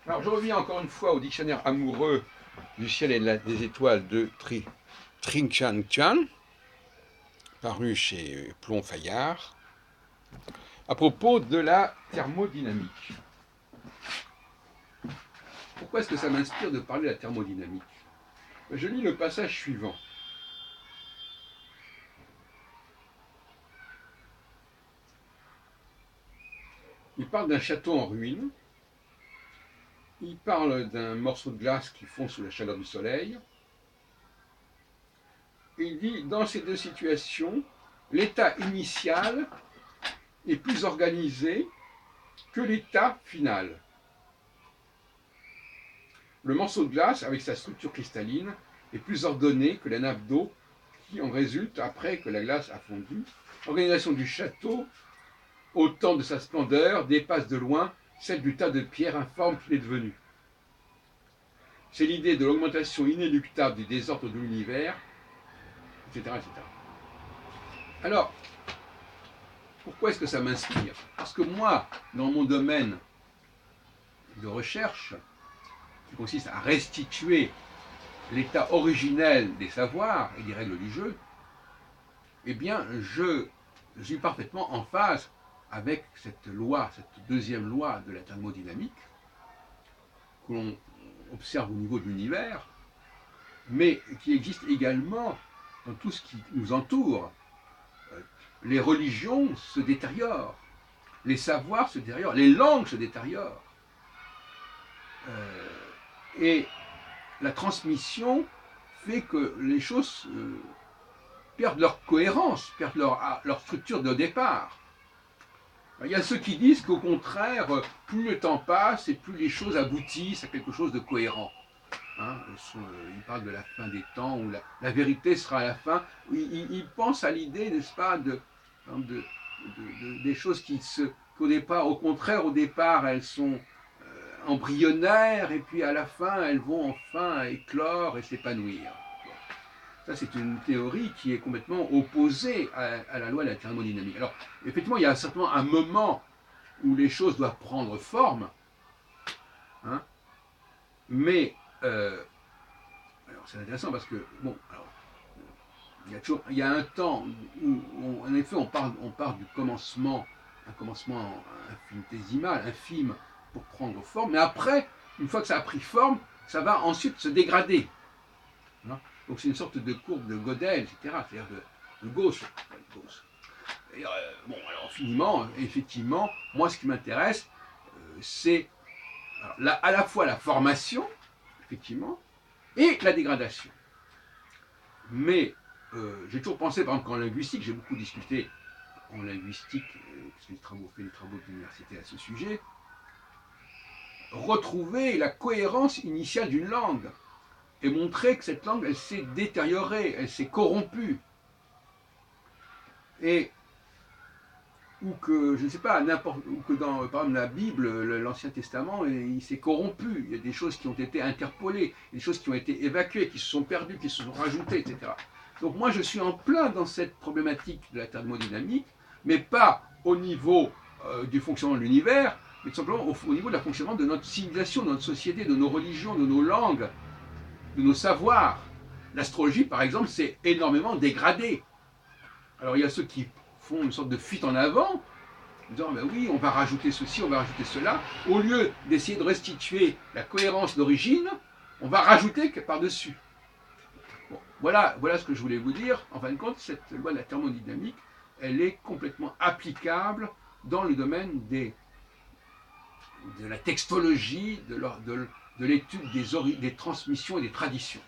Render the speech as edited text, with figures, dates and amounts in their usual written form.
Alors je reviens encore une fois au dictionnaire amoureux du ciel et des étoiles de Trinh Chan Chan, paru chez Plomb Fayard, à propos de la thermodynamique. Pourquoi est-ce que ça m'inspire de parler de la thermodynamique? Je lis le passage suivant. Il parle d'un château en ruine, il parle d'un morceau de glace qui fond sous la chaleur du soleil, et il dit, dans ces deux situations, l'état initial est plus organisé que l'état final. Le morceau de glace, avec sa structure cristalline, est plus ordonné que la nappe d'eau qui en résulte après que la glace a fondu. L'organisation du château, au temps de sa splendeur, dépasse de loin celle du tas de pierres informes qu'il est devenu. C'est l'idée de l'augmentation inéluctable du désordre de l'univers, etc., etc. Alors, pourquoi est-ce que ça m'inspire? Parce que moi, dans mon domaine de recherche, qui consiste à restituer l'état originel des savoirs et des règles du jeu, eh bien, je suis parfaitement en phase avec cette loi, cette deuxième loi de la thermodynamique, que l'on observe au niveau de l'univers, mais qui existe également dans tout ce qui nous entoure. Les religions se détériorent, les savoirs se détériorent, les langues se détériorent. Et la transmission fait que les choses perdent leur cohérence, perdent leur structure de départ. Il y a ceux qui disent qu'au contraire, plus le temps passe et plus les choses aboutissent à quelque chose de cohérent. Hein, ils parlent de la fin des temps, où la vérité sera à la fin. Ils pensent à l'idée, n'est-ce pas, des choses qu'au départ, au contraire, au départ, elles sont embryonnaires, et puis à la fin, elles vont enfin éclore et s'épanouir. Ça, c'est une théorie qui est complètement opposée à la loi de la thermodynamique. Alors, effectivement, il y a certainement un moment où les choses doivent prendre forme, hein, mais alors c'est intéressant parce que, bon, alors, il y a un temps où, en effet, on part du commencement, un commencement infinitésimal, infime, pour prendre forme, mais après, une fois que ça a pris forme, ça va ensuite se dégrader. Hein. Donc c'est une sorte de courbe de Gödel, etc., c'est-à-dire de Gauss. Et, bon, alors finalement, effectivement, moi ce qui m'intéresse, c'est à la fois la formation, effectivement, et la dégradation. Mais j'ai toujours pensé, par exemple, qu'en linguistique, j'ai beaucoup discuté en linguistique, parce que j'ai fait des travaux de l'université à ce sujet, retrouver la cohérence initiale d'une langue et montrer que cette langue, elle s'est détériorée, elle s'est corrompue. Et ou que, je ne sais pas, ou que dans, par exemple, la Bible, l'Ancien Testament, il s'est corrompu. Il y a des choses qui ont été interpolées, des choses qui ont été évacuées, qui se sont perdues, qui se sont rajoutées, etc. Donc moi, je suis en plein dans cette problématique de la thermodynamique, mais pas au niveau du fonctionnement de l'univers, mais tout simplement au niveau de la fonctionnement de notre civilisation, de notre société, de nos religions, de nos langues, de nos savoirs. L'astrologie, par exemple, s'est énormément dégradée. Alors il y a ceux qui font une sorte de fuite en avant, en disant ben oui, on va rajouter ceci, on va rajouter cela. Au lieu d'essayer de restituer la cohérence d'origine, on va rajouter par-dessus. Bon, voilà ce que je voulais vous dire. En fin de compte, cette loi de la thermodynamique, elle est complètement applicable dans le domaine de la textologie, de l'étude des transmissions et des traditions.